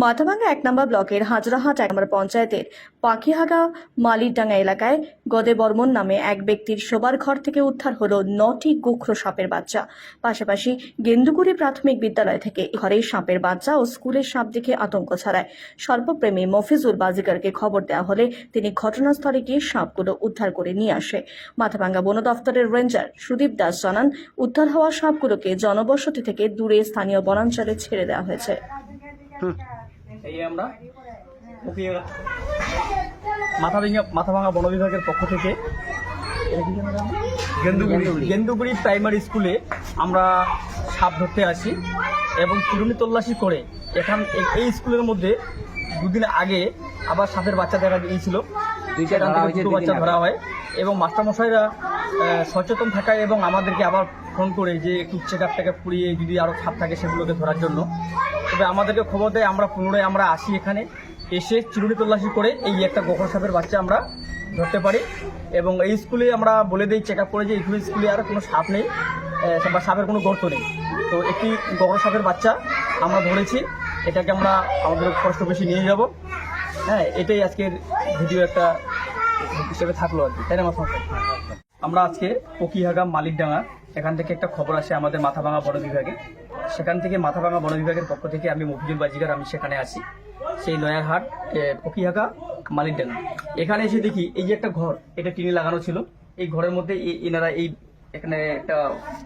মাথাভাঙ্গা ১ নম্বর ব্লকের হাজরাহাট ১ নম্বর পঞ্চায়েতের পাখিহাগা মালিরডাঙ্গা এলাকায় গদে বর্মন নামে এক ব্যক্তির শোবার ঘর থেকে উদ্ধার হলো ৯টি গোখরো সাপের বাচ্চা। পাশাপাশি গেন্দুগুড়ি প্রাথমিক বিদ্যালয় থেকে ঘরে সাপের বাচ্চা ও স্কুলের সাপ দেখে আতঙ্ক ছড়ায়। সর্বপ্রেমী মফিজুল বাজিকারকে খবর দেওয়া হলে তিনি ঘটনাস্থলে গিয়ে সাপগুলো উদ্ধার করে নিয়ে আসে। মাথাভাঙ্গা বন দফতরের রেঞ্জার সুদীপ দাস জানান, উদ্ধার হওয়া সাপগুলোকে জনবসতি থেকে দূরে স্থানীয় বনাঞ্চলে ছেড়ে দেওয়া হয়েছে। এই আমরা মাথাভাঙ্গা বন বিভাগের পক্ষ থেকে গেন্দুগুড়ি প্রাইমারি স্কুলে আমরা সাপ ধরতে আসি এবং চিরুনি তল্লাশি করে এই স্কুলের মধ্যে দুদিন আগে আবার সাপের বাচ্চা দেখা গিয়েছিল। দুটো বাচ্চা ধরা হয় এবং মাস্টারমশাইরা সচেতন থাকায় এবং আমাদেরকে আবার ফোন করে যে একটু চেক আপ পুড়িয়ে যদি আরও সাপ থাকে সেগুলোকে ধরার জন্য। তবে আমাদেরকে খবর দেয়, আমরা পুনরায় আসি, এখানে এসে চিরুনি তল্লাশি করে এই একটা গোখরো সাপের বাচ্চা আমরা ধরতে পারি এবং এই স্কুলে আমরা বলে দিই চেক আপ করে যে এইগুলো স্কুলে আর কোনো সাপ নেই বা সাপের কোনো গর্ত নেই। তো একটি গোখরো সাপের বাচ্চা আমরা ধরেছি, এটাকে আমরা আমাদের পোস্ট অফিসে নিয়ে যাব। হ্যাঁ, এটাই আজকের ভিডিও একটা হিসেবে থাকলো আর কি, তাই না? আমরা আজকে পকিহাগা মালিরডাঙ্গা এখান থেকে একটা খবর আসে আমাদের মাথাভাঙ্গা বন বিভাগে। সেখান থেকে মাথাভাঙ্গা বন বিভাগের পক্ষ থেকে আমি মফিজুল বাজিকার, আমি সেখানে আসি, সেই নয়ারহাট পকিহাগা মালিরডাঙ্গা। এখানে এসে দেখি এই যে একটা ঘর, এটা টিনে লাগানো ছিল। এই ঘরের মধ্যে এনারা এখানে একটা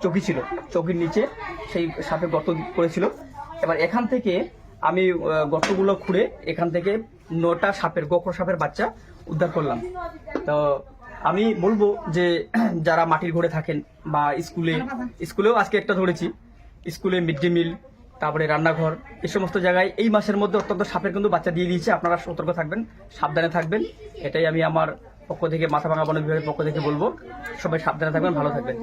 চৌকি ছিল, চৌকির নিচে সেই সাপে গর্ত করেছিল। এবার এখান থেকে আমি গর্তগুলো খুঁড়ে এখান থেকে 9টা সাপের গোখরো সাপের বাচ্চা উদ্ধার করলাম। তো আমি বলবো যে যারা মাটির ঘরে থাকেন বা স্কুলেও আজকে একটা ধরেছি, স্কুলে মিড ডে মিল, তারপরে রান্নাঘর, এই সমস্ত জায়গায় এই মাসের মধ্যে অত্যন্ত সাপের কিন্তু বাচ্চা দিয়ে দিয়েছে। আপনারা সতর্ক থাকবেন, সাবধানে থাকবেন, এটাই আমি আমার পক্ষ থেকে মাথাভাঙ্গা বন বিভাগের পক্ষ থেকে বলবো। সবাই সাবধানে থাকবেন, ভালো থাকবেন।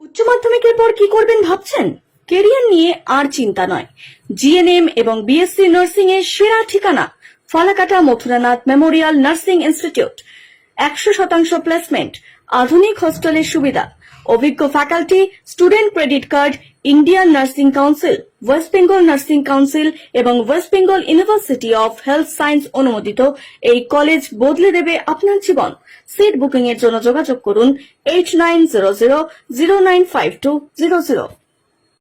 উচ্চ মাধ্যমিকের পর কি করবেন ভাবছেন? কেরিয়ার নিয়ে আর চিন্তা নয়। জিএনএম এবং বিএসসি নার্সিং এর সেরা ঠিকানা Falakata Mathuranath memorial nursing institute. 100% placement, আধুনিক হোস্টেলের সুবিধা, অভিজ্ঞ faculty, student credit card, Indian nursing council, West Bengal nursing council এবং West Bengal university of health science অনুমোদিত এই কলেজ বদলে দেবে আপনার জীবন। সিট বুকিং এর জন্য যোগাযোগ করুন 8900095200।